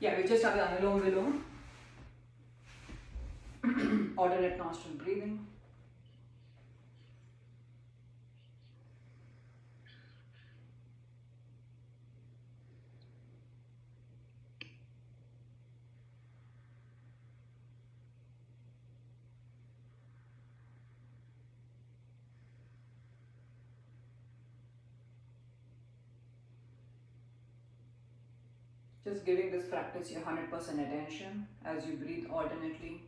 Yeah, we just started Anulom Vilom. Alternate nostril breathing. Just giving this practice your 100% attention as you breathe alternately.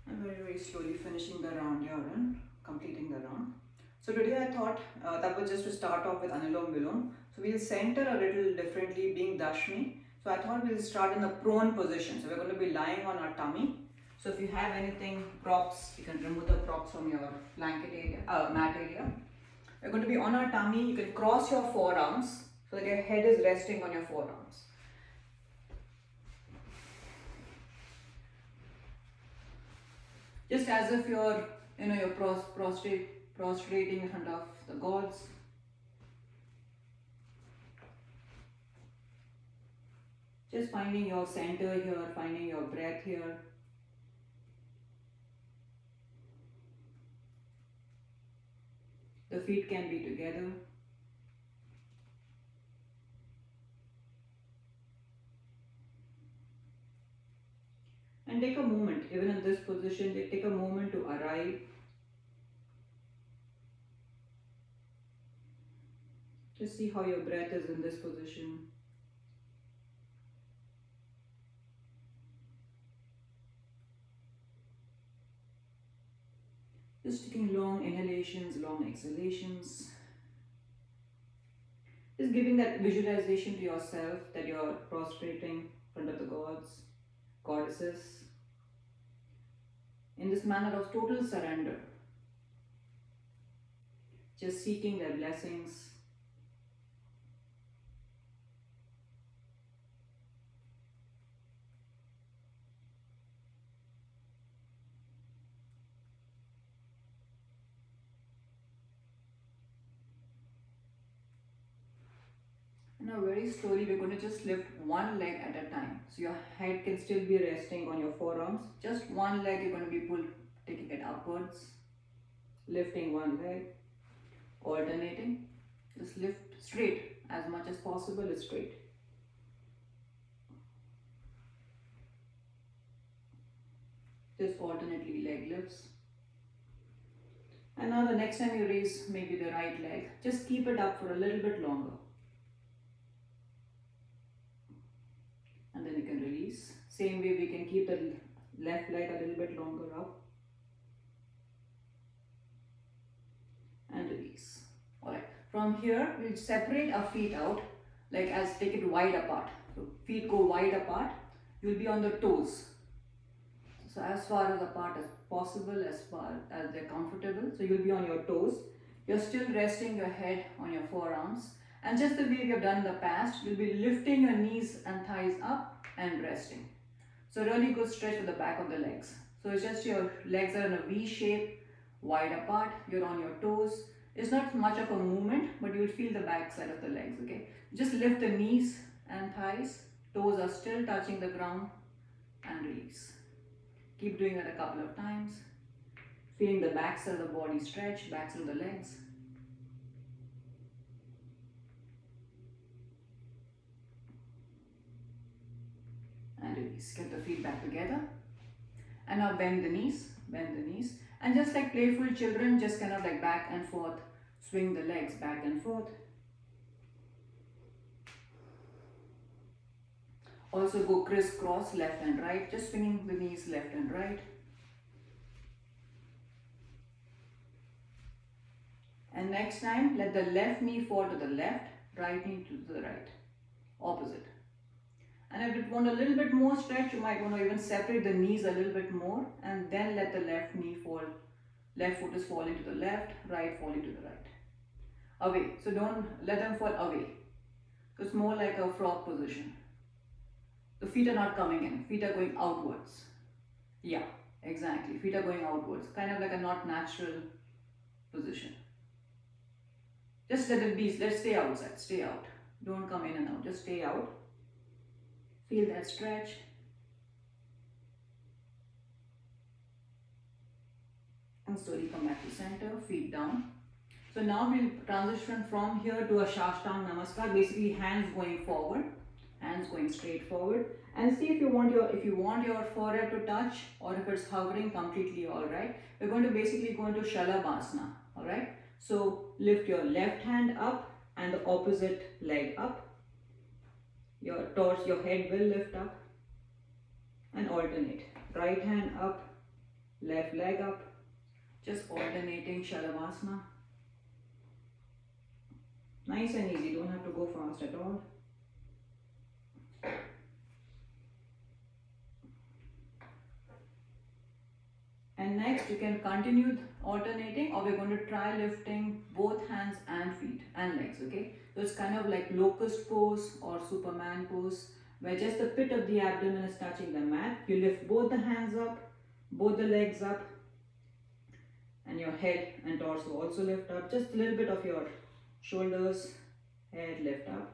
And very slowly finishing the round you're in, completing the round. So today I thought that was just to start off with Anulom Vilom. So we'll center a little differently being Dashmi. So I thought we'll start in the prone position. So we're going to be lying on our tummy. So if you have anything, props, you can remove the props from your blanket area, mat area. We're going to be on our tummy. You can cross your forearms so that your head is resting on your forearms. Just as if you're, you're prostrating in front of the gods. Just finding your center here, finding your breath here. The feet can be together. And take a moment, even in this position, take a moment to arrive. Just see how your breath is in this position. Just taking long inhalations, long exhalations. Just giving that visualization to yourself that you're prostrating in front of the gods, goddesses, in this manner of total surrender. Just seeking their blessings. Now very slowly we're going to just lift one leg at a time. So your head can still be resting on your forearms. Just one leg you're going to be taking it upwards. Lifting one leg. Alternating. Just lift straight as much as possible is straight. Just alternately leg lifts. And now the next time you raise maybe the right leg, just keep it up for a little bit longer. And then you can release. Same way we can keep the left leg a little bit longer up. And release. Alright, from here we'll separate our feet out, like as take it wide apart. So feet go wide apart, you'll be on the toes. So as far as apart as possible, as far as they're comfortable. So you'll be on your toes. You're still resting your head on your forearms. And just the way we have done in the past, you'll be lifting your knees and thighs up and resting. So really good stretch for the back of the legs. So it's just your legs are in a V shape, wide apart. You're on your toes. It's not much of a movement, but you'll feel the back side of the legs, okay? Just lift the knees and thighs. Toes are still touching the ground and release. Keep doing that a couple of times. Feeling the back side of the body stretch, back side of the legs. release. Get the feet back together. And now bend the knees, bend the knees. And just like playful children, just kind of like back and forth, swing the legs back and forth. Also go crisscross left and right, just swinging the knees left and right. And next time, let the left knee fall to the left, right knee to the right, opposite. And if you want a little bit more stretch, you might want to even separate the knees a little bit more and then let the left knee fall, left foot is falling to the left, right falling to the right. Away, so don't let them fall away. So it's more like a frog position. The feet are not coming in, feet are going outwards. Yeah, exactly, feet are going outwards, kind of like a not natural position. Just let it be, let's stay outside, stay out. Don't come in and out, just stay out. Feel that stretch. And slowly come back to center, feet down. So now we'll transition from here to a Shashtang Namaskar, basically hands going forward, hands going straight forward. And see if you want your forehead to touch or if it's hovering, completely alright. We're going to basically go into Shalabhasana, alright. So lift your left hand up and the opposite leg up. Your torso, your head will lift up and alternate. Right hand up, left leg up, just alternating Shalabhasana. Nice and easy, don't have to go fast at all. And next you can continue alternating, or we're going to try lifting both hands and feet and legs, okay? So it's kind of like locust pose or Superman pose, where just the pit of the abdomen is touching the mat. You lift both the hands up, both the legs up, and your head and torso also lift up. Just a little bit of your shoulders, head lift up,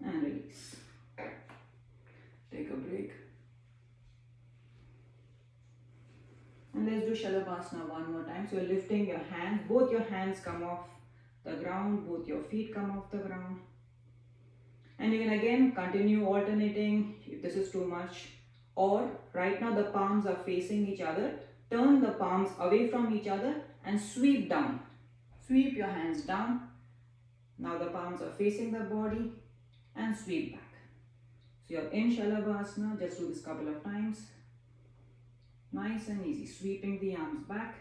and release. Take a break. And let's do Shalabhasana one more time. So you're lifting your hands, both your hands come off the ground, both your feet come off the ground. And you can again continue alternating if this is too much. Or right now the palms are facing each other. Turn the palms away from each other and sweep down. Sweep your hands down. Now the palms are facing the body and sweep back. So you're in Shalabhasana, just do this a couple of times. Nice and easy, sweeping the arms back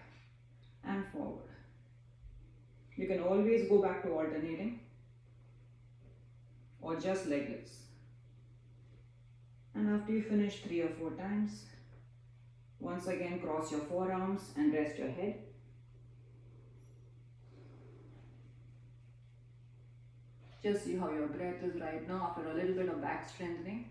and forward. You can always go back to alternating or just legless. And after you finish 3 or 4 times, once again cross your forearms and rest your head. Just see how your breath is right now after a little bit of back strengthening.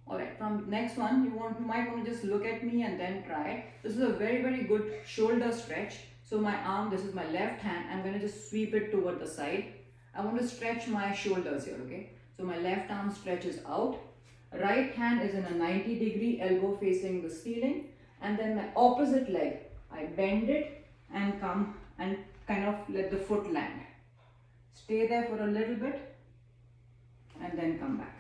Alright, from next one, you might want to just look at me and then try it. This is a very, very good shoulder stretch. So my arm, this is my left hand, I'm going to just sweep it toward the side. I want to stretch my shoulders here, okay? So my left arm stretches out. Right hand is in a 90-degree, elbow facing the ceiling. And then my opposite leg, I bend it and come and kind of let the foot land. Stay there for a little bit and then come back.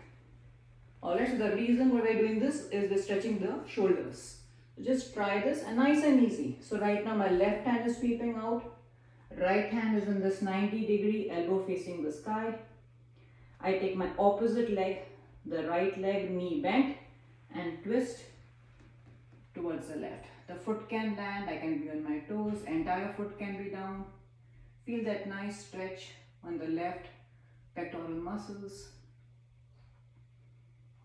Alright, so the reason why we're doing this is we're stretching the shoulders. So just try this and nice and easy. So right now my left hand is sweeping out. Right hand is in this 90-degree, elbow facing the sky. I take my opposite leg, the right leg, knee bent and twist towards the left. The foot can land, I can be on my toes, entire foot can be down. Feel that nice stretch on the left pectoral muscles.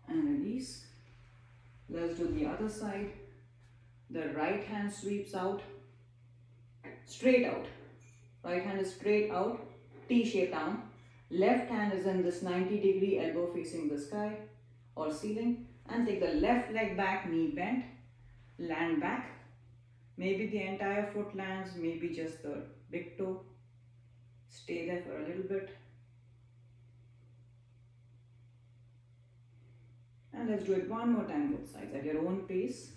And release. Let's do the other side. The right hand sweeps out, straight out. Right hand is straight out, T-shape down. Left hand is in this 90-degree, elbow facing the sky or ceiling. And take the left leg back, knee bent, land back. Maybe the entire foot lands, maybe just the big toe. Stay there for a little bit. And let's do it one more time, both sides, at your own pace.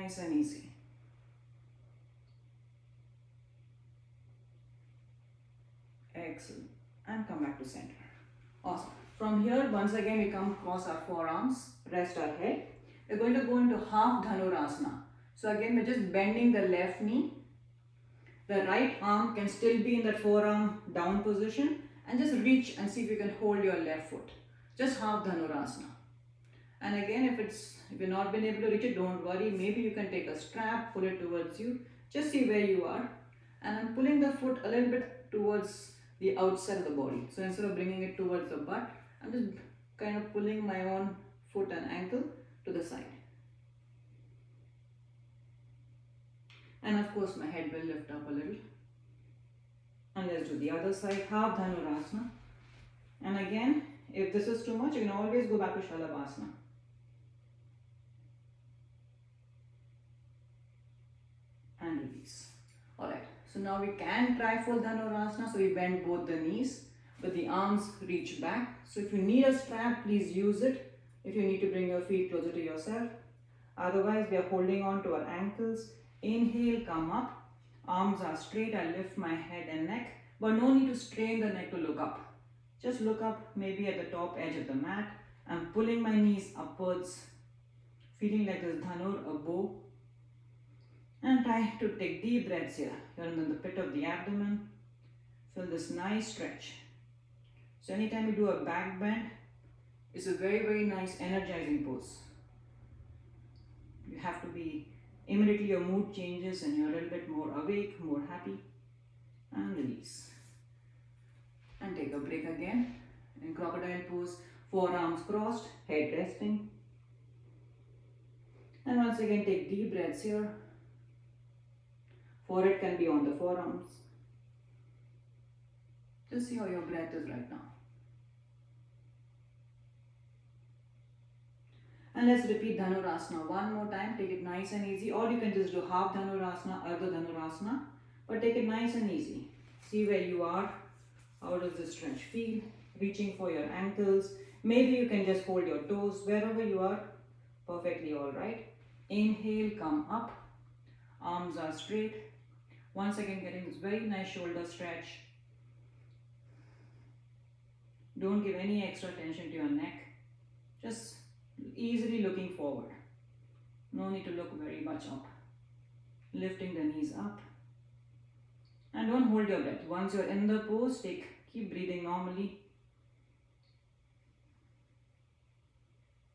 Nice and easy. Excellent. And come back to center. Awesome. From here, once again, we come across our forearms, rest our head. We're going to go into half Dhanurasana. So again, we're just bending the left knee. The right arm can still be in that forearm down position, and just reach and see if you can hold your left foot. Just half Dhanurasana. And again, if you've not been able to reach it, don't worry. Maybe you can take a strap, pull it towards you. Just see where you are. And I'm pulling the foot a little bit towards the outside of the body. So instead of bringing it towards the butt, I'm just kind of pulling my own foot and ankle to the side. And of course my head will lift up a little. And let's do the other side, half Dhanurasana. And again, if this is too much, you can always go back to Shalabhasana. And release. Alright, so now we can try full Dhanurasana. So we bend both the knees, but the arms reach back. So if you need a strap, please use it. If you need to bring your feet closer to yourself. Otherwise, we are holding on to our ankles. Inhale, come up. Arms are straight. I lift my head and neck. But no need to strain the neck to look up. Just look up, maybe at the top edge of the mat. I'm pulling my knees upwards. Feeling like this dhanur, a bow. And try to take deep breaths here. You're in the pit of the abdomen. Feel this nice stretch. So anytime you do a back bend, it's a very, very nice energizing pose. You have to be, immediately your mood changes and you're a little bit more awake, more happy. And release. And take a break again. In crocodile pose, forearms crossed, head resting. And once again, take deep breaths here. Forehead can be on the forearms. Just see how your breath is right now. And let's repeat Dhanurasana one more time. Take it nice and easy. Or you can just do half Dhanurasana, Ardha Dhanurasana. But take it nice and easy. See where you are. How does the stretch feel? Reaching for your ankles. Maybe you can just hold your toes wherever you are. Perfectly alright. Inhale, come up. Arms are straight. Once again, getting this very nice shoulder stretch. Don't give any extra tension to your neck. Just easily looking forward. No need to look very much up. Lifting the knees up. And don't hold your breath. Once you're in the pose, keep breathing normally.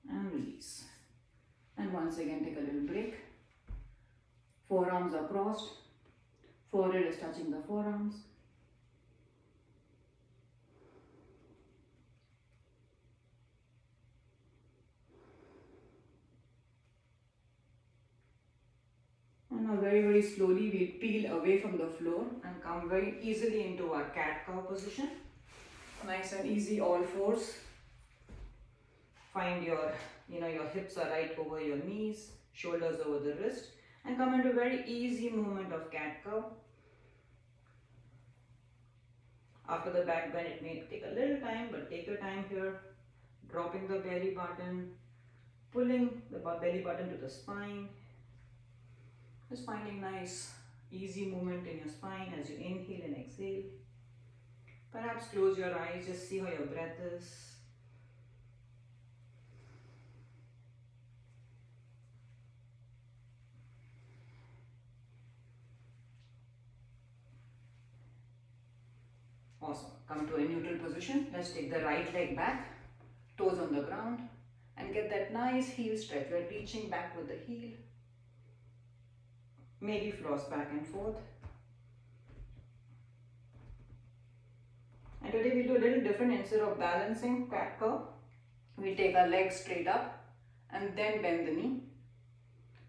And release. And once again, take a little break. Forearms are crossed. Forehead is touching the forearms. And now very, very slowly we'll peel away from the floor and come very easily into our cat-cow position. Nice and easy, all fours. Find your hips are right over your knees, shoulders over the wrist, and come into a very easy movement of cat-cow. After the back bend, it may take a little time, but take your time here. Dropping the belly button, pulling the belly button to the spine. Just finding nice, easy movement in your spine as you inhale and exhale. Perhaps close your eyes, just see how your breath is. Awesome. Come to a neutral position. Let's take the right leg back, toes on the ground, and get that nice heel stretch. We're reaching back with the heel. Maybe floss back and forth. And today we'll do a little different. Instead of balancing cat-cow, we'll take our leg straight up and then bend the knee.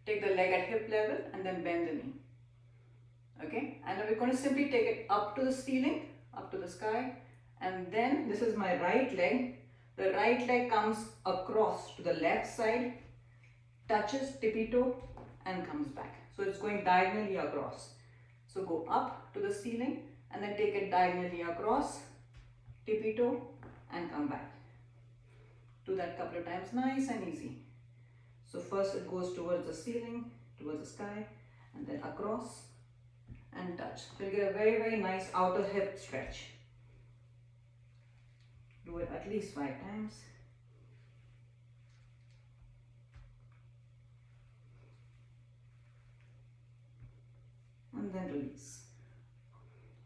Take the leg at hip level and then bend the knee. Okay? And now we're going to simply take it up to the ceiling, up to the sky. And then this is my right leg. The right leg comes across to the left side, touches tippy toe and comes back. So it's going diagonally across. So go up to the ceiling and then take it diagonally across, tippy toe and come back. Do that a couple of times, nice and easy. So first it goes towards the ceiling, towards the sky, and then across and touch. So you'll get a very, very nice outer hip stretch. Do it at least 5 times. And then release.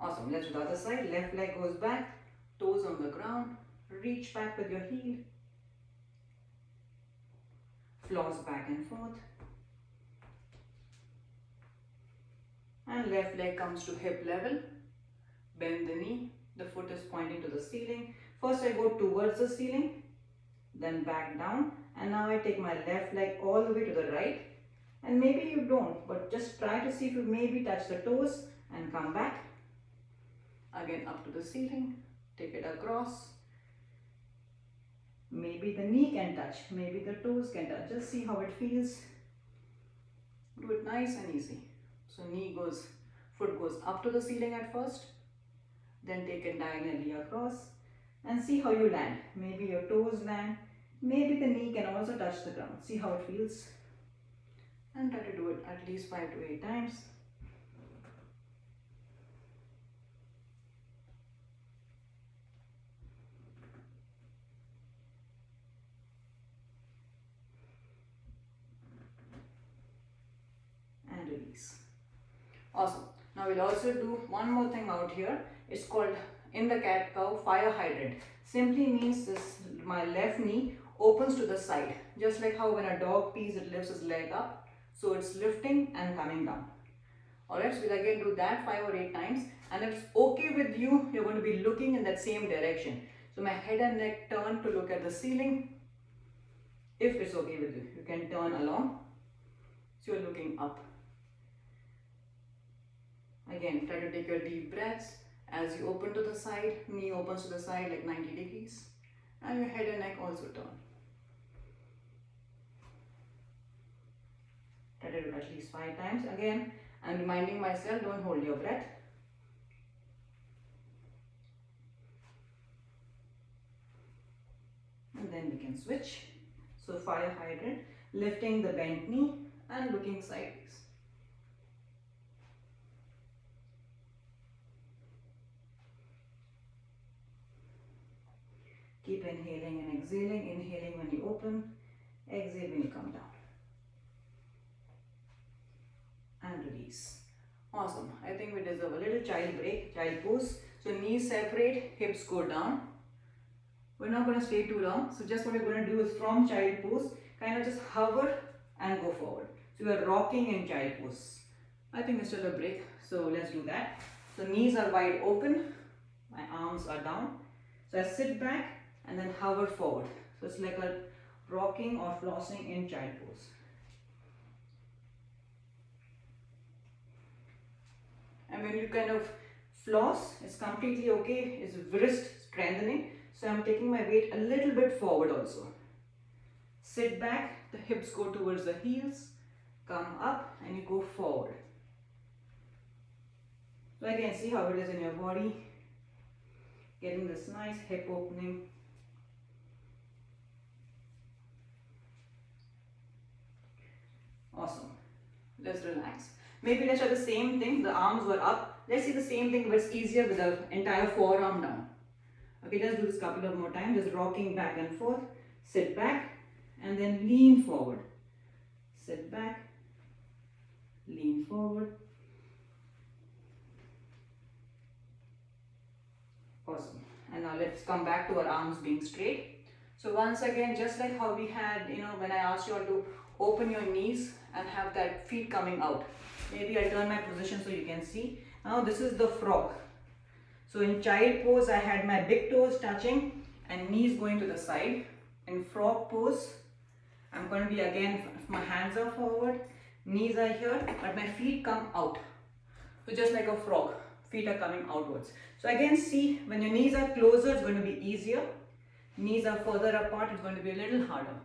Awesome. Let's do the other side. Left leg goes back, toes on the ground, reach back with your heel, floss back and forth, and left leg comes to hip level, bend the knee, the foot is pointing to the ceiling. First I go towards the ceiling, then back down, and now I take my left leg all the way to the right, and maybe you don't, but just try to see if you maybe touch the toes and come back. Again up to the ceiling, take it across. Maybe the knee can touch, maybe the toes can touch. Just see how it feels. Do it nice and easy. So foot goes up to the ceiling at first, then take it diagonally across and see how you land. Maybe your toes land, maybe the knee can also touch the ground. See how it feels. And try to do it at least 5 to 8 times. Release. Awesome. Now we'll also do one more thing out here. It's called in the cat cow fire hydrant. Simply means this, my left knee opens to the side, just like how when a dog pees it lifts his leg up, so it's lifting and coming down. Alright, so we'll again do that 5 or 8 times, and if it's okay with you, you're going to be looking in that same direction. So my head and neck turn to look at the ceiling. If it's okay with you, you can turn along, so you're looking up. Again, try to take your deep breaths as you open to the side, knee opens to the side like 90 degrees, and your head and neck also turn. Try to do it at least 5 times. Again, I'm reminding myself, don't hold your breath. And then we can switch. So fire hydrant, lifting the bent knee and looking sideways. Keep inhaling and exhaling. Inhaling when you open, exhale when you come down. And release. Awesome. I think we deserve a little child break, child pose. So knees separate, hips go down. We're not going to stay too long. So just what we're going to do is from child pose, kind of just hover and go forward. So we are rocking in child pose. I think it's still a break. So let's do that. So knees are wide open. My arms are down. So I sit back and then hover forward. So it's like a rocking or flossing in child pose. And when you kind of floss, it's completely okay. It's wrist strengthening. So I'm taking my weight a little bit forward also. Sit back, the hips go towards the heels, come up and you go forward. So again, see how it is in your body. Getting this nice hip opening. Awesome. Let's relax. Maybe let's try the same thing. The arms were up. Let's see the same thing, but it's easier with the entire forearm down. Okay, let's do this a couple of more times. Just rocking back and forth. Sit back and then lean forward. Sit back, lean forward. Awesome. And now let's come back to our arms being straight. So once again, just like how we had, when I asked you all to open your knees and have that feet coming out. Maybe I'll turn my position so you can see. Now this is the frog. So in child pose, I had my big toes touching and knees going to the side. In frog pose, I'm going to be again, my hands are forward, knees are here, but my feet come out. So just like a frog, feet are coming outwards. So again, see, when your knees are closer, it's going to be easier. Knees are further apart, it's going to be a little harder.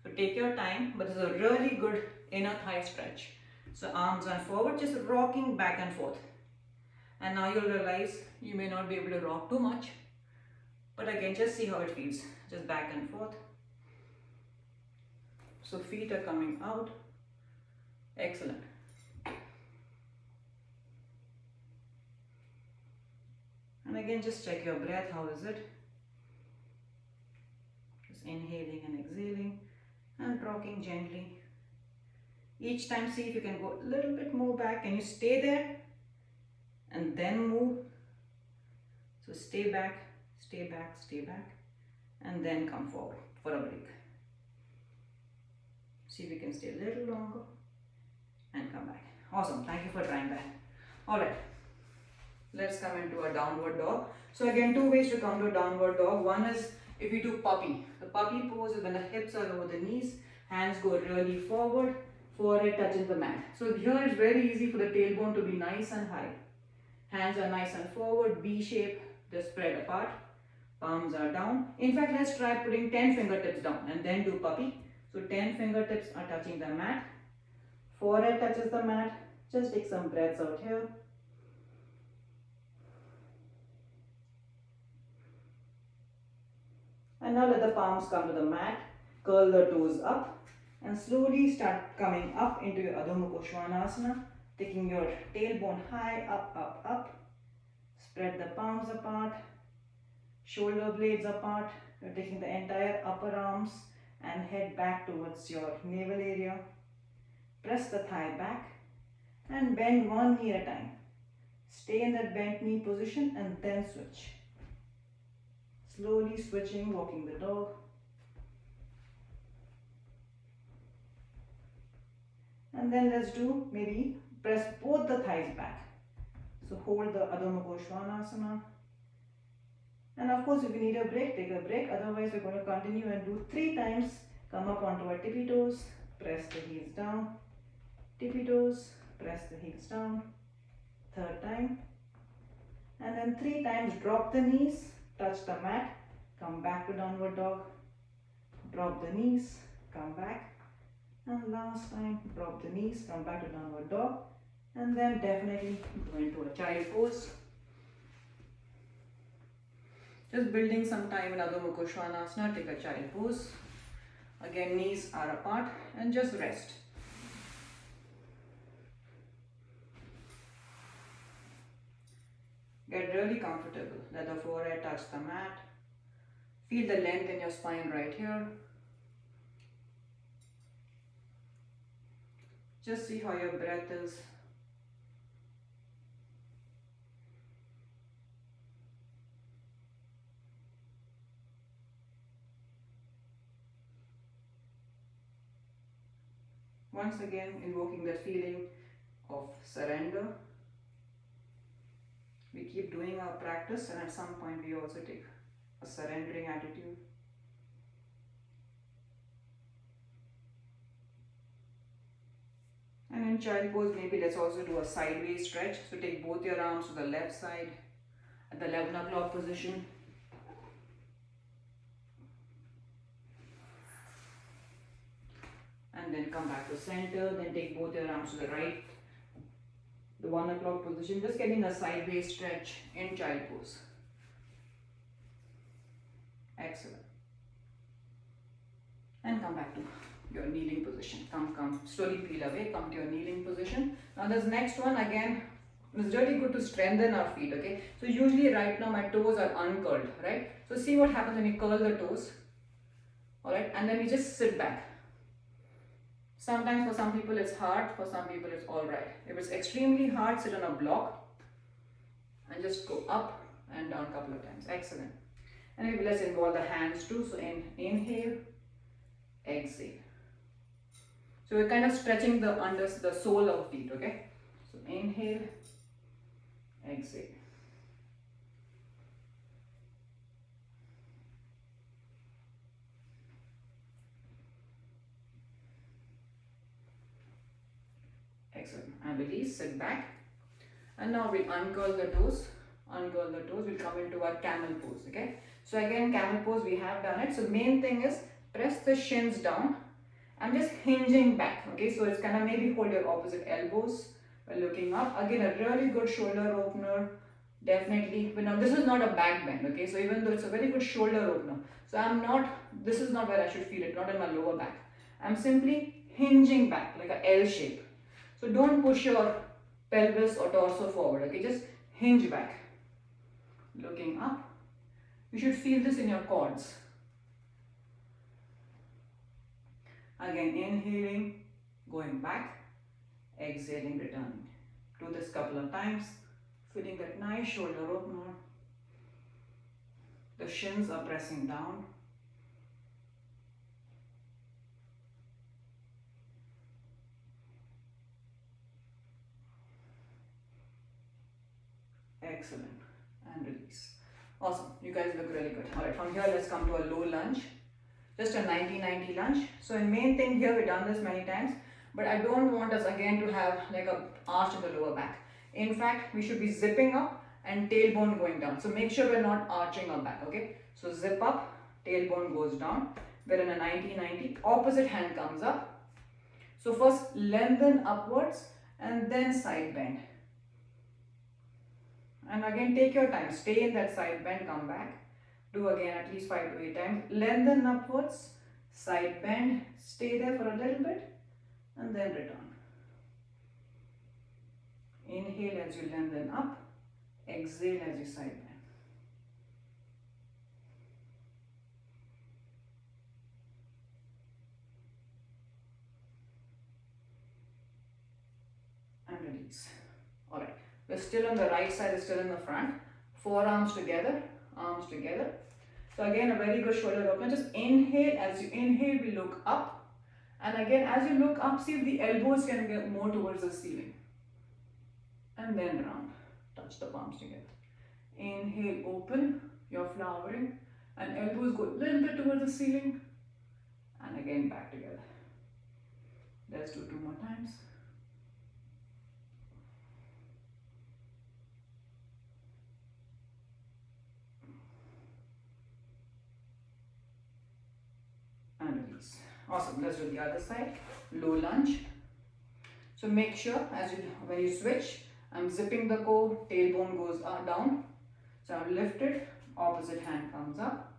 So take your time, but it's a really good inner thigh stretch. So arms are forward, just rocking back and forth. And now you'll realize you may not be able to rock too much. But again, just see how it feels. Just back and forth. So feet are coming out. Excellent. And again, just check your breath. How is it? Just inhaling and exhaling and rocking gently. Each time, see if you can go a little bit more back. Can you stay there and then move? So stay back, stay back, stay back, and then come forward for a break. See if you can stay a little longer and come back. Awesome. Thank you for trying that. All right. Let's come into a downward dog. So again, two ways to come to a downward dog. One is if you do puppy. The puppy pose is when the hips are over the knees, hands go really forward, forehead touches the mat. So here it's very easy for the tailbone to be nice and high. Hands are nice and forward, V shape, just spread apart. Palms are down. In fact, let's try putting 10 fingertips down and then do puppy. So 10 fingertips are touching the mat. Forehead touches the mat. Just take some breaths out here. And now let the palms come to the mat. Curl the toes up and slowly start coming up into your Adho Mukha Svanasana. Taking your tailbone high, up, up, up. Spread the palms apart. Shoulder blades apart. You're taking the entire upper arms and head back towards your navel area. Press the thigh back and bend one knee at a time. Stay in that bent knee position and then switch. Slowly switching, walking the dog. And then let's do maybe press both the thighs back. So hold the Adho Mukha Svanasana. And of course, if you need a break, take a break. Otherwise, we're going to continue and do 3 times. Come up onto our tippy toes, press the heels down. Tippy toes, press the heels down. 3rd time. And then 3 times drop the knees, touch the mat, come back to downward dog. Drop the knees, come back. And last time, drop the knees, come back to downward dog. And then definitely go into a child pose. Just building some time in Adho Mukha Svanasana, take a child pose. Again, knees are apart and just rest. Get really comfortable. Let the forehead touch the mat. Feel the length in your spine right here. Just see how your breath is. Once again, invoking that feeling of surrender. We keep doing our practice, and at some point we also take a surrendering attitude. And in child pose, maybe let's also do a sideways stretch. So take both your arms to the left side at the 11 o'clock position. And then come back to center, then take both your arms to the right, the 1 o'clock position, just getting a sideways stretch in child pose. Excellent. And come back to your kneeling position. Come, slowly peel away, come to your kneeling position. Now this next one again, it's really good to strengthen our feet, okay? So usually right now my toes are uncurled, right? So see what happens when you curl the toes, alright? And then you just sit back. Sometimes for some people it's hard, for some people it's alright. If it's extremely hard, sit on a block and just go up and down a couple of times. Excellent. And maybe let's involve the hands too. So inhale, exhale. So we're kind of stretching the sole of feet, okay? So inhale, exhale. Excellent. And release, sit back. And now we'll uncurl the toes. Uncurl the toes, we'll come into our camel pose, okay? So again, camel pose, we have done it. So main thing is press the shins down. I'm just hinging back, okay? So it's kind of maybe hold your opposite elbows while looking up. Again, a really good shoulder opener. Definitely, but now this is not a back bend, okay? So even though it's a very good shoulder opener. So this is not where I should feel it, not in my lower back. I'm simply hinging back like a L shape. So don't push your pelvis or torso forward, okay? Just hinge back. Looking up. You should feel this in your quads. Again, inhaling, going back, exhaling, returning. Do this couple of times, feeling that nice shoulder opener. The shins are pressing down. Excellent. And release. Awesome. You guys look really good. Alright, from here let's come to a low lunge. Just a 90-90 lunge. So in main thing here, we've done this many times, but I don't want us again to have like a arch in the lower back. In fact, we should be zipping up and tailbone going down. So make sure we're not arching our back, okay? So zip up, tailbone goes down. We're in a 90-90. Opposite hand comes up. So first lengthen upwards and then side bend. And again, take your time. Stay in that side bend, come back. Do again at least 5 to 8 times. Lengthen upwards, side bend, stay there for a little bit, and then return. Inhale as you lengthen up, exhale as you side bend. And release. Alright, we're still on the right side, is still in the front. Forearms together, arms together. So again, a very good shoulder opener. Just inhale. As you inhale, we look up. And again, as you look up, see if the elbows can get more towards the ceiling. And then round. Touch the palms together. Inhale, open. You're flowering. And elbows go a little bit towards the ceiling. And again, back together. Let's do 2 more times. And release. Awesome. Let's do the other side. Low lunge. So make sure when you switch, I'm zipping the core, tailbone goes down. So I'm lifted, opposite hand comes up.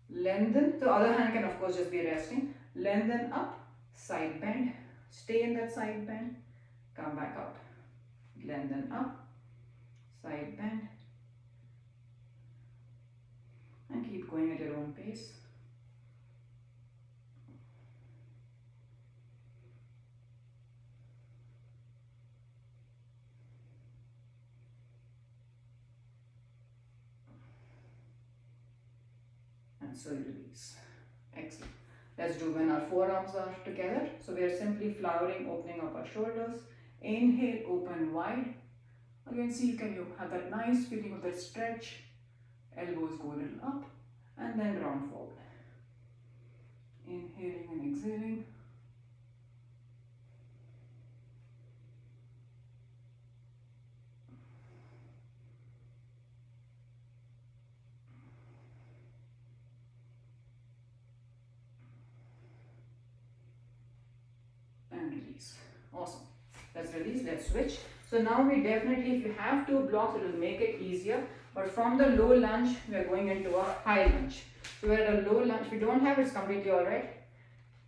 Lengthen. The other hand can of course just be resting. Lengthen up, side bend. Stay in that side bend. Come back out. Lengthen up, side bend. And keep going at your own pace. And so you release. Excellent. Let's do when our forearms are together. So we are simply flowering, opening up our shoulders. Inhale, open wide. Again, see you have that nice feeling of that stretch. Elbows go a little up and then round forward. Inhaling and exhaling. And release. Awesome. Let's release, let's switch. So now we definitely, if you have 2 blocks, it will make it easier. But from the low lunge, we are going into a high lunge. So we're at a low lunge. If you don't have it, it's completely alright.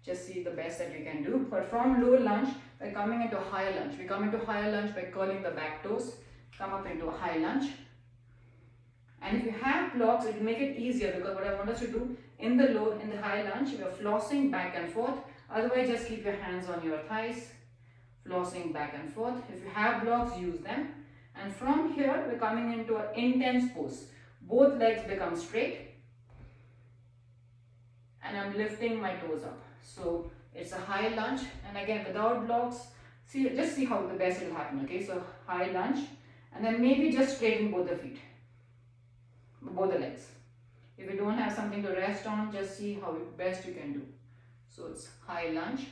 Just see the best that you can do. But from low lunge, we're coming into a higher lunge. We come into higher lunge by curling the back toes. Come up into a high lunge. And if you have blocks, it will make it easier, because what I want us to do in the high lunge, we are flossing back and forth. Otherwise, just keep your hands on your thighs, flossing back and forth. If you have blocks, use them. And from here, we're coming into an intense pose. Both legs become straight. And I'm lifting my toes up. So it's a high lunge. And again, without blocks, just see how the best will happen. Okay, so high lunge. And then maybe just straighten both the feet, both the legs. If you don't have something to rest on, just see how best you can do. So it's high lunge.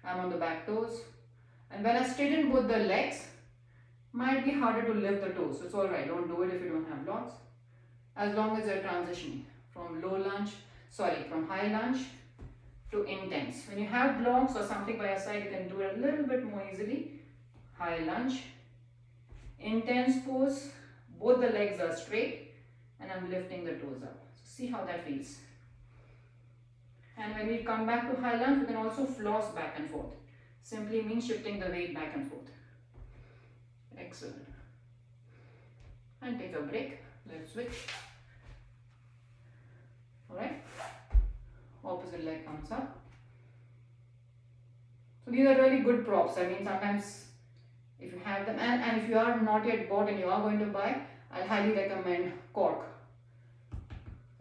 I'm on the back toes. And when I straighten both the legs, might be harder to lift the toes. So it's alright, don't do it if you don't have blocks. As long as you're transitioning from from high lunge to intense. When you have blocks or something by your side, you can do it a little bit more easily. High lunge, intense pose, both the legs are straight, and I'm lifting the toes up. So see how that feels. And when we come back to high lunge, we can also floss back and forth. simply means shifting the weight back and forth. Excellent. And take a break. Let's switch. Alright. Opposite leg comes up. So these are really good props. I mean, sometimes if you have them, and if you are not yet bought and you are going to buy, I'll highly recommend cork.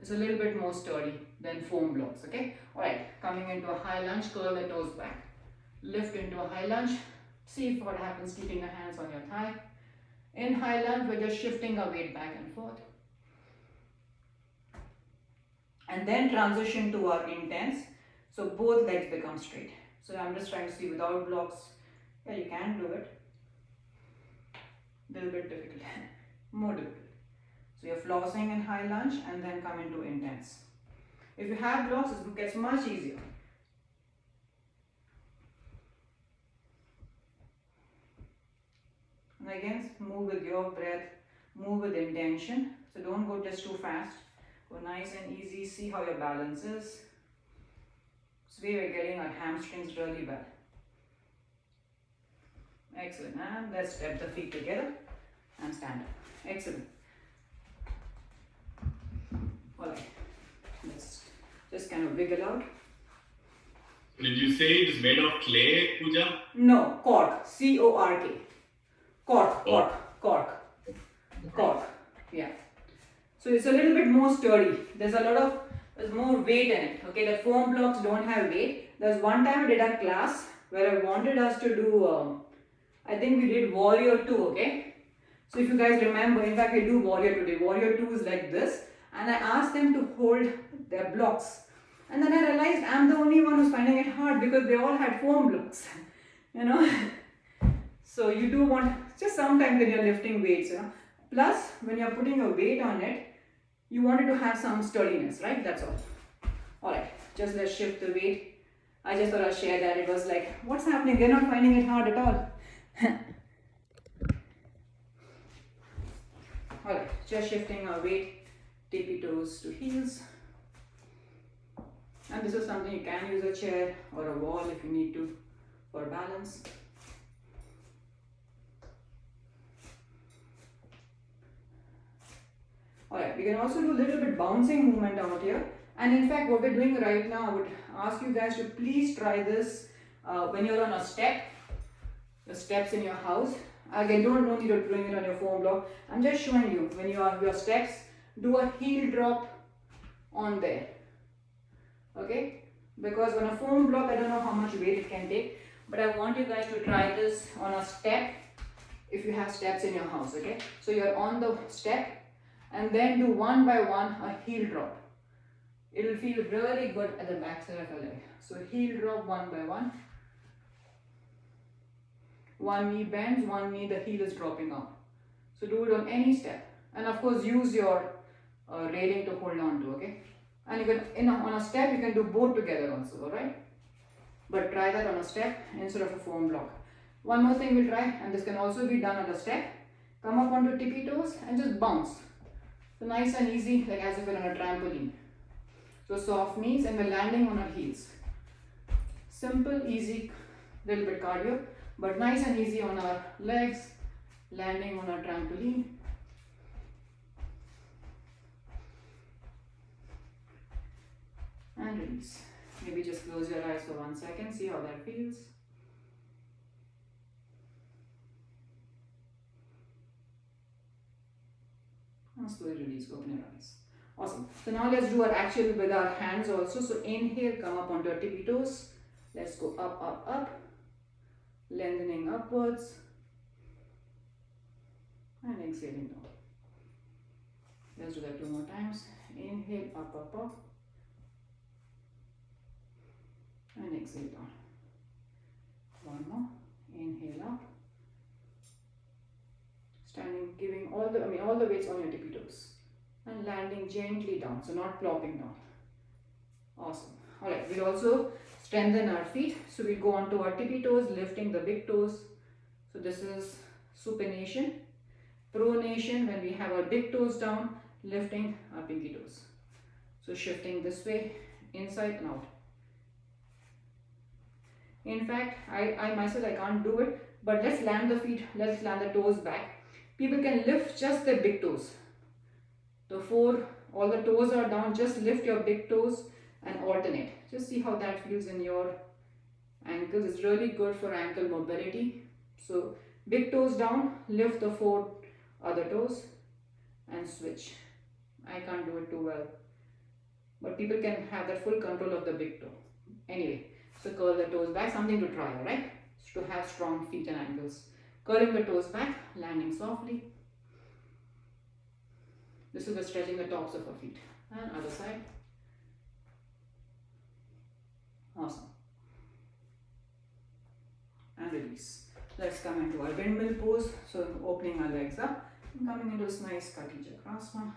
It's a little bit more sturdy than foam blocks. Okay. Alright. Coming into a high lunge, curl the toes back. Lift into a high lunge. See what happens keeping your hands on your thigh. In high lunge, we're just shifting our weight back and forth. And then transition to our intense. So both legs become straight. So I'm just trying to see without blocks. Yeah, you can do it. A little bit difficult. More difficult. So you're flossing in high lunge and then come into intense. If you have blocks, it gets much easier. And again, move with your breath, move with intention. So don't go just too fast. Go nice and easy. See how your balance is. This way we're getting our hamstrings really well. Excellent. And let's step the feet together and stand up. Excellent. Alright. Let's just kind of wiggle out. Did you say it's made of clay, Pooja? No, cork. C-O-R-K. Cork. Yeah. So it's a little bit more sturdy. There's more weight in it. Okay, the foam blocks don't have weight. There's one time I did a class where I wanted us to do, I think we did Warrior 2, okay? So if you guys remember, in fact we do Warrior today. Warrior 2 is like this. And I asked them to hold their blocks. And then I realized I'm the only one who's finding it hard because they all had foam blocks. You know? So you do want, just sometimes when you're lifting weights, you know. Plus, when you're putting a weight on it, you want it to have some sturdiness, right? That's all. Alright, just let's shift the weight. I just thought I'd share that. It was like, what's happening? They're not finding it hard at all. Alright, just shifting our weight, tippy toes to heels. And this is something you can use a chair or a wall if you need to for balance. Alright, we can also do a little bit bouncing movement out here. And in fact, what we're doing right now, I would ask you guys to please try this when you're on a step, the steps in your house. Again, don't need to doing it on your foam block. I'm just showing you when you are your steps, do a heel drop on there. Okay? Because on a foam block, I don't know how much weight it can take, but I want you guys to try this on a step if you have steps in your house. Okay? So you're on the step and then do one by one a heel drop. It will feel really good at the back side of your leg. So heel drop one by one. One knee bends, one knee, the heel is dropping out. So do it on any step. And of course use your railing to hold on to, okay? And you can, on a step, you can do both together also, alright? But try that on a step instead of a foam block. One more thing we'll try, and this can also be done on a step. Come up onto tippy toes and just bounce. So nice and easy, like as if you're on a trampoline. So soft knees and we're landing on our heels. Simple, easy, little bit cardio, but nice and easy on our legs, landing on our trampoline. And release. Maybe just close your eyes for 1 second, see how that feels. And slowly release, open your eyes. Awesome. So now let's do our action with our hands also. So inhale, come up onto our tippy toes. Let's go up, up, up. Lengthening upwards. And exhaling down. Let's do that 2 more times. Inhale, up, up, up. And exhale down. 1 more. Inhale up. Standing, giving all the weights on your tippy toes. And landing gently down, so not plopping down. Awesome. Alright, we'll also strengthen our feet. So we'll go onto our tippy toes, lifting the big toes. So this is supination. Pronation, when we have our big toes down, lifting our pinky toes. So shifting this way, inside and out. In fact, I myself I can't do it, but let's land the feet, let's land the toes back. People can lift just their big toes. All the toes are down, just lift your big toes and alternate. Just see how that feels in your ankles. It's really good for ankle mobility. So big toes down, lift the 4 other toes and switch. I can't do it too well, but people can have that full control of the big toe. Anyway, so curl the toes back, something to try, alright? To have strong feet and ankles. Curling the toes back, landing softly. This is the stretching the tops of our feet. And other side. Awesome. And release. Let's come into our windmill pose. So opening our legs up and coming into this nice Kati Chakrasana.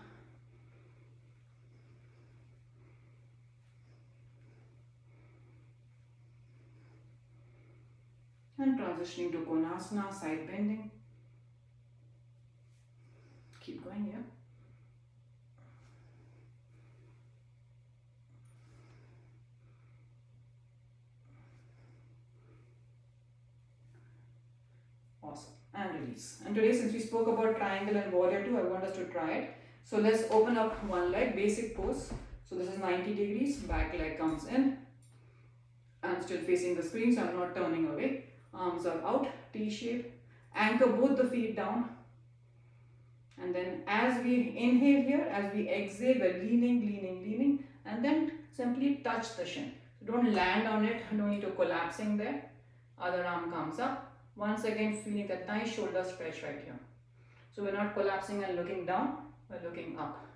And transitioning to Konasana, side bending. Keep going here. Awesome. And release. And today, since we spoke about triangle and warrior 2, I want us to try it. So let's open up one leg, basic pose. So this is 90 degrees, back leg comes in. I'm still facing the screen, so I'm not turning away. Arms are out, T shape. Anchor both the feet down. And then as we inhale here, as we exhale, we're leaning. And then simply touch the shin. Don't land on it, no need to collapsing there. Other arm comes up. Once again, feeling that nice shoulder stretch right here. So we're not collapsing and looking down, we're looking up.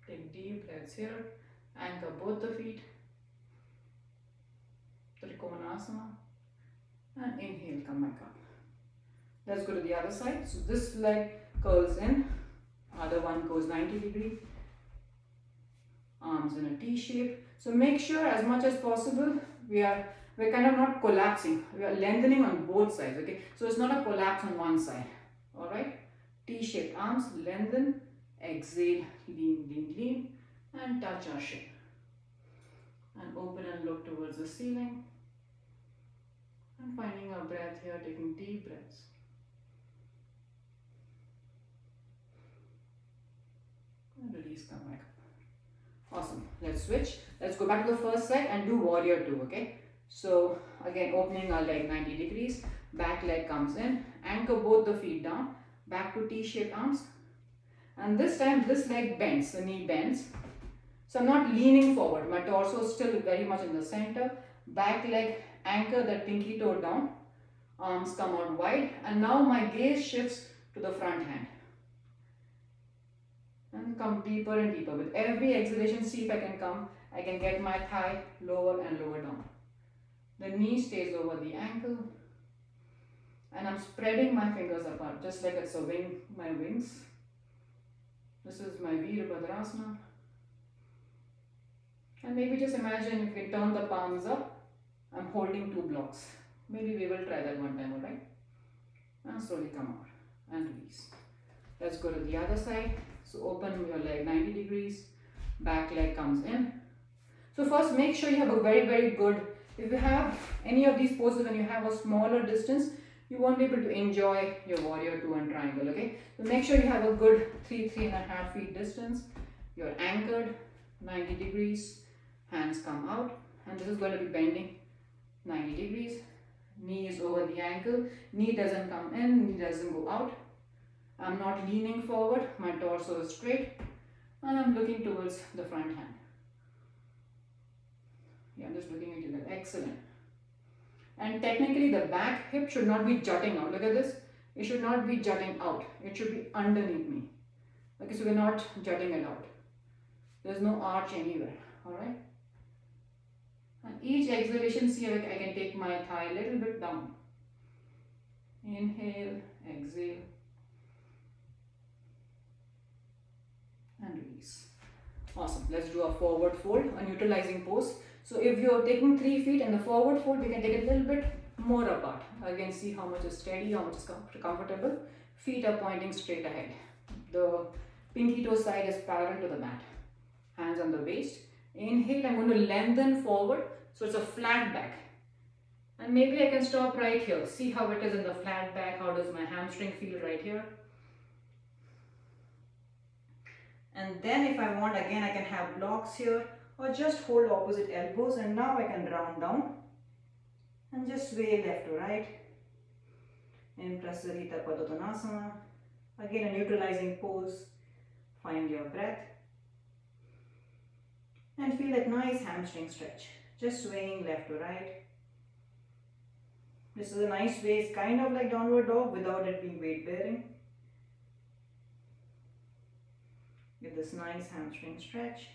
Take deep breaths here. Anchor both the feet. Trikonasana. And inhale, come back up. Let's go to the other side. So this leg curls in. Other one goes 90 degree. Arms in a T shape. So make sure as much as possible we're kind of not collapsing. We are lengthening on both sides, okay? So it's not a collapse on one side, all right? T-shaped arms, lengthen, exhale, lean, and touch our shin. And open and look towards the ceiling. And finding our breath here, taking deep breaths. And release, come back up. Awesome. Let's switch. Let's go back to the first side and do warrior 2, okay? So again, opening our leg 90 degrees, back leg comes in, anchor both the feet down, back to T-shaped arms. And this time, this leg bends, the knee bends. So I'm not leaning forward, my torso is still very much in the center. Back leg, anchor that pinky toe down, arms come out wide, and now my gaze shifts to the front hand. And come deeper and deeper. With every exhalation, see if I can get my thigh lower and lower down. The knee stays over the ankle. And I'm spreading my fingers apart, just like it's my wings. This is my Virabhadrasana. And maybe just imagine if we turn the palms up, I'm holding 2 blocks. Maybe we will try that one time, alright? And slowly come out and release. Let's go to the other side. So open your leg 90 degrees, back leg comes in. So first make sure you have a very good, if you have any of these poses when you have a smaller distance, you won't be able to enjoy your warrior 2 and triangle, okay? So make sure you have a good 3.5 feet distance. You're anchored 90 degrees, hands come out, and this is going to be bending 90 degrees. Knee is over the ankle, knee doesn't come in, knee doesn't go out. I'm not leaning forward, my torso is straight, and I'm looking towards the front hand. Yeah, I'm just looking at you there. Excellent. And technically the back hip should not be jutting out. Look at this. It should not be jutting out. It should be underneath me. Okay, so we're not jutting it out. There's no arch anywhere. Alright? And each exhalation, see, I can take my thigh a little bit down. Inhale, exhale. And release. Awesome. Let's do a forward fold, a neutralizing pose. So if you're taking 3 feet in the forward fold, we can take it a little bit more apart. Again, see how much is steady, how much is comfortable. Feet are pointing straight ahead. The pinky toe side is parallel to the mat. Hands on the waist. Inhale, I'm going to lengthen forward. So it's a flat back. And maybe I can stop right here. See how it is in the flat back. How does my hamstring feel right here? And then if I want, again, I can have blocks here or just hold opposite elbows, and now I can round down and just sway left to right in Prasarita Padottanasana. Again, a neutralizing pose. Find your breath and feel that nice hamstring stretch. Just swaying left to right. This is a nice way. It's kind of like downward dog without it being weight bearing. Get this nice hamstring stretch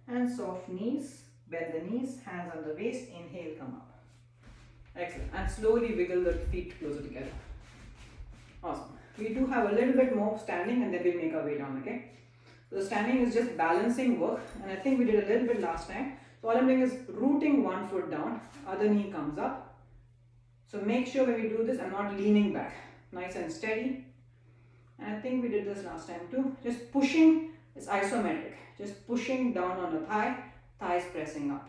and soft knees. Bend the knees, hands on the waist. Inhale, come up. Excellent. And slowly wiggle the feet closer together. Awesome. We do have a little bit more standing and then we'll make our way down, okay? So the standing is just balancing work, and I think we did a little bit last time. So all I'm doing is rooting one foot down, other knee comes up. So make sure when we do this, I'm not leaning back. Nice and steady. And I think we did this last time too. Just pushing is isometric. Just pushing down on the thigh, thighs pressing up.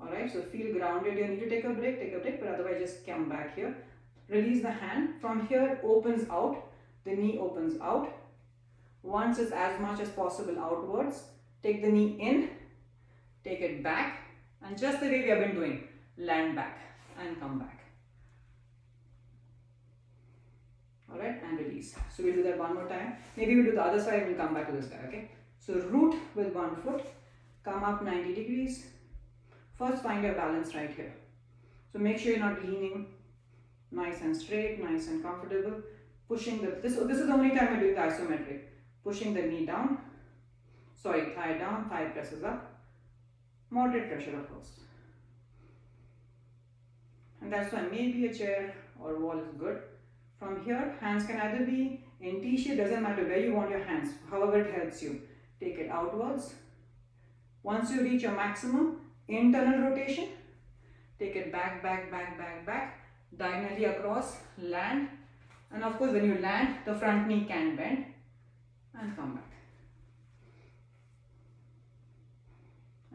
Alright, so feel grounded. You need to take a break, but otherwise just come back here. Release the hand. From here, opens out. The knee opens out. Once is as much as possible outwards. Take the knee in, take it back, and just the way we have been doing, land back and come back. Alright, and release. So we'll do that one more time. Maybe we'll do the other side, we'll come back to this guy, okay? So root with one foot, come up 90 degrees. First find your balance right here. So make sure you're not leaning, nice and straight, nice and comfortable. Pushing this is the only time I do the isometric. Pushing the knee down, thigh down, thigh presses up. Moderate pressure, of course. And that's why maybe a chair or wall is good. From here, hands can either be in T-shape, doesn't matter where you want your hands, however it helps you. Take it outwards. Once you reach your maximum, internal rotation, take it back, diagonally across, land. And of course, when you land, the front knee can bend and come back.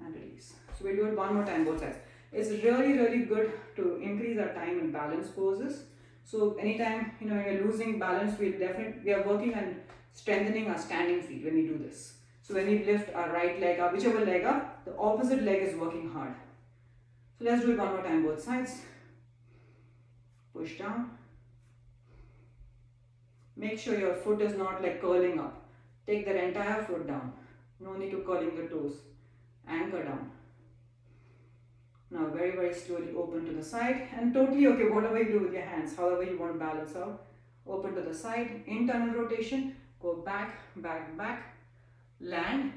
And release. So we'll do it one more time, both sides. It's really, really good to increase our time in balance poses. So anytime, when you're losing balance, we are working on strengthening our standing feet when we do this. So when we lift our right leg up, whichever leg up, the opposite leg is working hard. So let's do it one more time, both sides. Push down. Make sure your foot is not like curling up. Take that entire foot down. No need to curling the toes. Anchor down. Now very, very slowly open to the side, and totally okay, whatever you do with your hands, however you want to balance out. Open to the side, internal rotation, go back, land,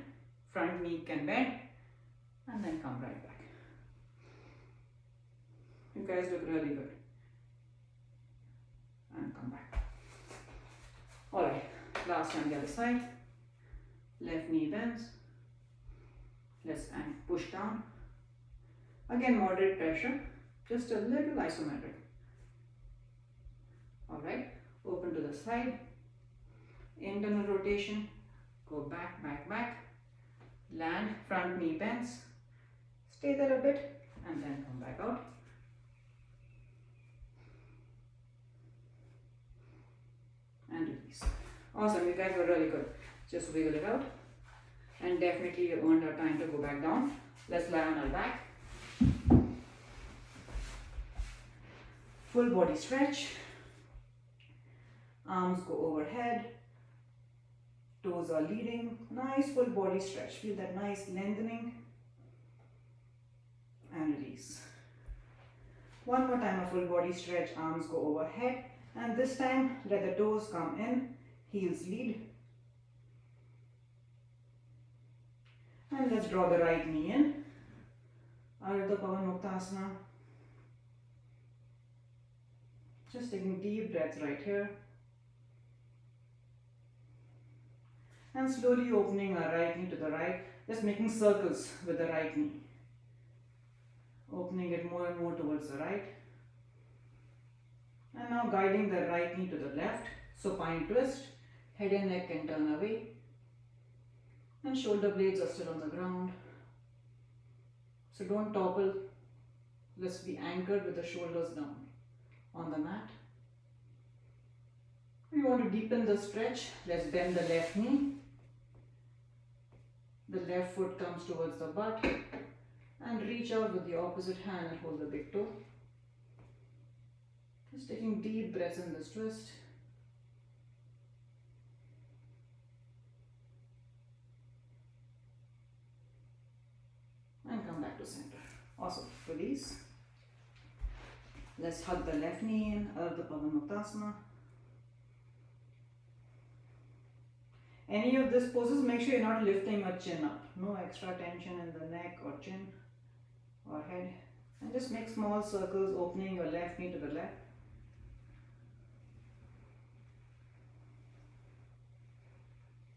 front knee can bend, and then come right back. You guys look really good. And come back. Alright, last time the other side. Left knee bends. Let's push down. Again, moderate pressure, just a little isometric. Alright, open to the side, internal rotation, go back, land, front knee bends, stay there a bit, and then come back out. And release. Awesome, you guys were really good. Just wiggle it out. And definitely you earned our time to go back down. Let's lie on our back. Full body stretch. Arms go overhead. Toes are leading. Nice full body stretch. Feel that nice lengthening. And release. One more time, a full body stretch. Arms go overhead. And this time, let the toes come in. Heels lead. And let's draw the right knee in. Ardha Pavan Muktasana. Just taking deep breaths right here. And slowly opening our right knee to the right. Just making circles with the right knee. Opening it more and more towards the right. And now guiding the right knee to the left. Supine twist. Head and neck can turn away. And shoulder blades are still on the ground. So don't topple. Let's be anchored with the shoulders down on the mat. We want to deepen the stretch. Let's bend the left knee. The left foot comes towards the butt and reach out with the opposite hand and hold the big toe. Just taking deep breaths in this twist. And come back to center. Awesome. Release. Let's hug the left knee in, Ardha Pavanmuktasana. Any of these poses, make sure you're not lifting your chin up. No extra tension in the neck or chin or head. And just make small circles, opening your left knee to the left.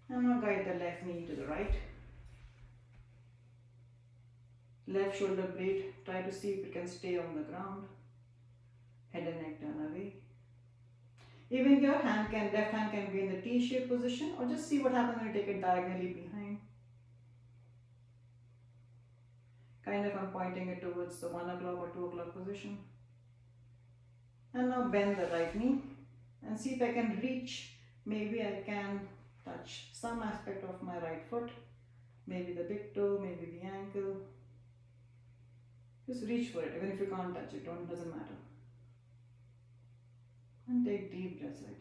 And now guide the left knee to the right. Left shoulder blade, try to see if it can stay on the ground. Head and neck turn away. Even here, left hand can be in the T-shaped position, or just see what happens when you take it diagonally behind. Kind of I'm pointing it towards the 1 o'clock or 2 o'clock position. And now bend the right knee and see if I can reach. Maybe I can touch some aspect of my right foot. Maybe the big toe, maybe the ankle. Just reach for it, even if you can't touch it, doesn't matter. And take deep breaths right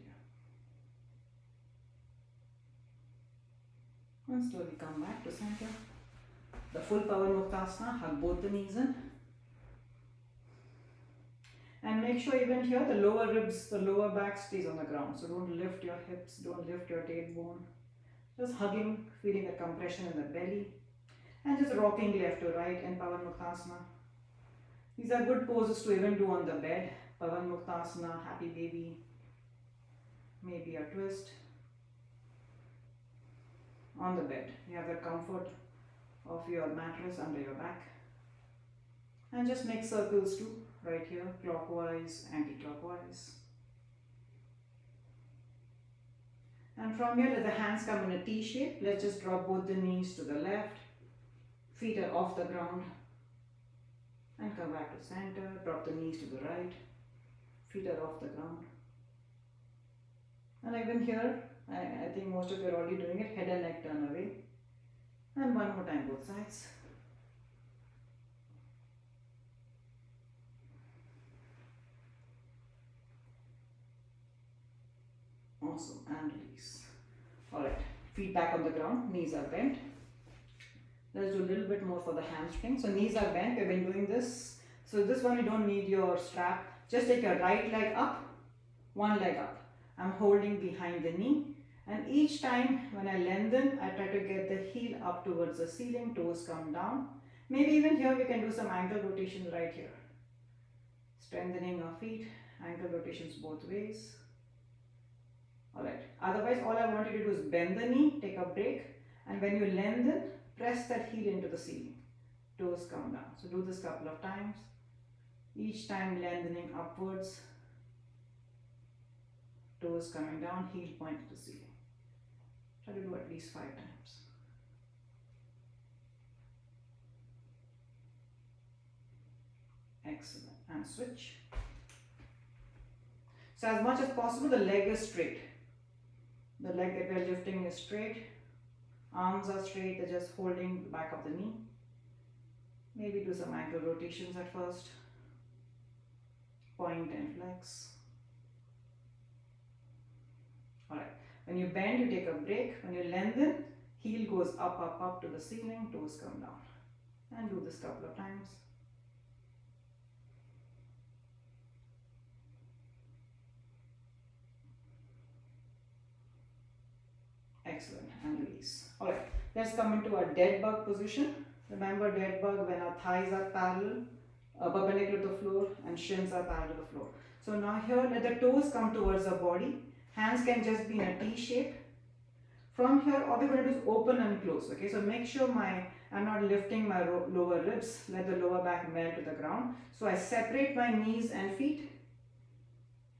here. And slowly come back to center. The full Pavanmuktasana, hug both the knees in. And make sure even here the lower ribs, the lower back stays on the ground. So don't lift your hips, don't lift your tailbone. Just hugging, feeling the compression in the belly. And just rocking left to right in Pavanmuktasana. These are good poses to even do on the bed. Pavanmuktasana, happy baby, maybe a twist. On the bed, you have the comfort of your mattress under your back. And just make circles too, right here, clockwise, anti-clockwise. And from here, let the hands come in a T shape. Let's just drop both the knees to the left, feet are off the ground. And come back to center, drop the knees to the right, feet are off the ground. And even here, I think most of you are already doing it, head and neck turn away. And one more time, both sides. Awesome, and release. Alright, feet back on the ground, knees are bent. Let's do a little bit more for the hamstring. So knees are bent, we've been doing this. So this one you don't need your strap. Just take your right leg up, one leg up. I'm holding behind the knee. And each time when I lengthen, I try to get the heel up towards the ceiling, toes come down. Maybe even here we can do some ankle rotations right here. Strengthening our feet, ankle rotations both ways. Alright, otherwise all I want you to do is bend the knee, take a break. And when you lengthen, press that heel into the ceiling. Toes come down. So do this couple of times. Each time lengthening upwards. Toes coming down, heel point to the ceiling. Try to do at least 5 times. Excellent. And switch. So as much as possible, the leg is straight. The leg that we are lifting is straight. Arms are straight, they're just holding the back of the knee. Maybe do some ankle rotations at first. Point and flex. Alright, when you bend, you take a break. When you lengthen, heel goes up, up, up to the ceiling, toes come down. And do this couple of times. Excellent, and release. Alright, let's come into our dead bug position. Remember dead bug when our thighs are parallel, perpendicular to the floor, and shins are parallel to the floor. So now here, let the toes come towards the body. Hands can just be in a T shape. From here, all we're going to do is open and close. Okay, so make sure I'm not lifting my lower ribs. Let the lower back melt to the ground. So I separate my knees and feet.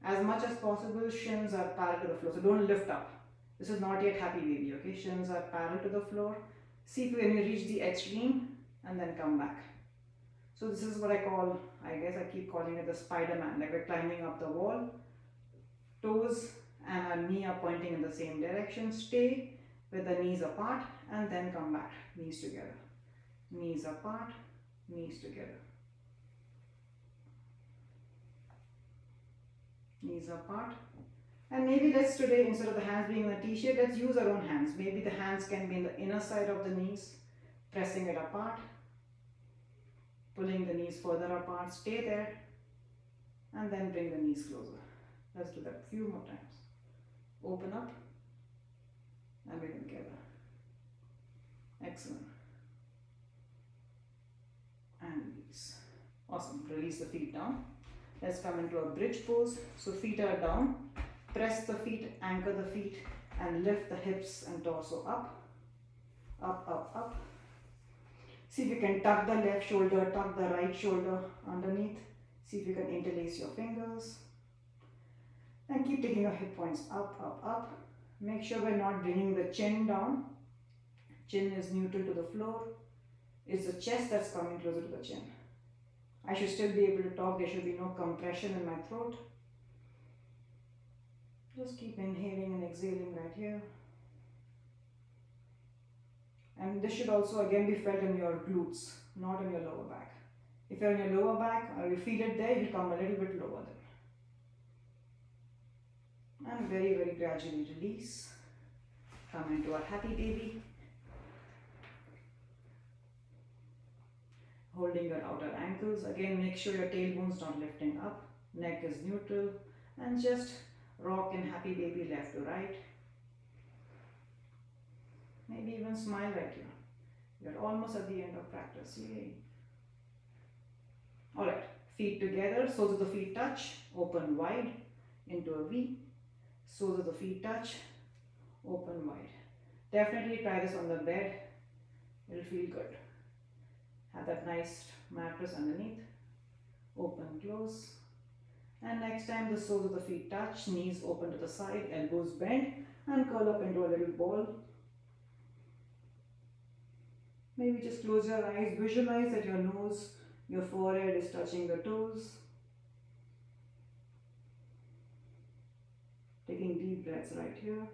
As much as possible, shins are parallel to the floor. So don't lift up. This is not yet happy baby, okay? Shins are parallel to the floor. See if you when you reach the extreme and then come back. So this is what I call, I guess I keep calling it the Spider-Man, like we're climbing up the wall, toes and our knee are pointing in the same direction. Stay with the knees apart and then come back, knees together, knees apart, knees together, knees apart. And maybe let's today, instead of the hands being in a T-shape, let's use our own hands. Maybe the hands can be in the inner side of the knees, pressing it apart, pulling the knees further apart, stay there, and then bring the knees closer. Let's do that a few more times. Open up, and bring them together. Excellent. And release. Awesome. Release the feet down. Let's come into a bridge pose. So feet are down. Press the feet, anchor the feet, and lift the hips and torso up. Up, up, up. See if you can tuck the left shoulder, tuck the right shoulder underneath. See if you can interlace your fingers. And keep taking your hip points up, up, up. Make sure we're not bringing the chin down. Chin is neutral to the floor. It's the chest that's coming closer to the chin. I should still be able to talk. There should be no compression in my throat. Just keep inhaling and exhaling right here. And this should also again be felt in your glutes, not in your lower back. If you're in your lower back or you feel it there, you come a little bit lower then. And very, very gradually release. Come into a happy baby. Holding your outer ankles. Again, make sure your tailbone's not lifting up. Neck is neutral. And just rock in happy baby left to right. Maybe even smile right here. You're almost at the end of practice. Yay. Alright, feet together, soles of the feet touch, open wide into a V. Soles of the feet touch, open wide. Definitely try this on the bed. It'll feel good. Have that nice mattress underneath. Open, close. And next time the soles of the feet touch, knees open to the side, elbows bend, and curl up into a little ball. Maybe just close your eyes, visualize that your nose, your forehead is touching the toes. Taking deep breaths right here.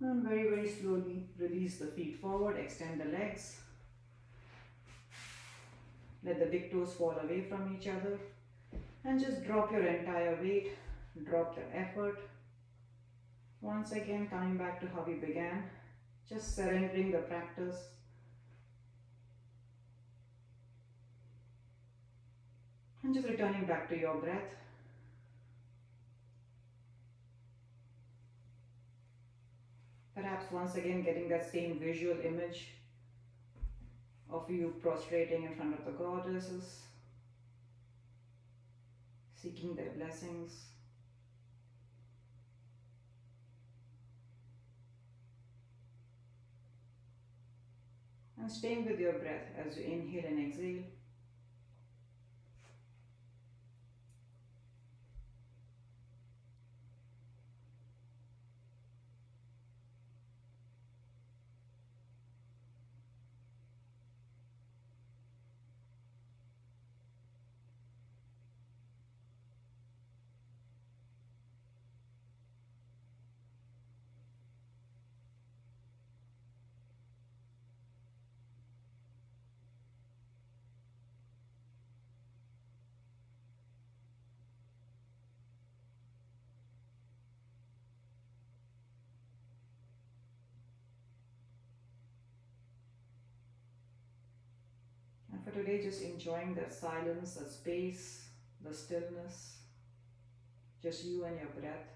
And very, very slowly release the feet forward, extend the legs. Let the big toes fall away from each other. And just drop your entire weight, drop the effort. Once again, coming back to how we began, just surrendering the practice. And just returning back to your breath. Perhaps once again getting that same visual image of you prostrating in front of the goddesses, seeking their blessings. And staying with your breath as you inhale and exhale. And for today, just enjoying that silence, that space, the stillness, just you and your breath.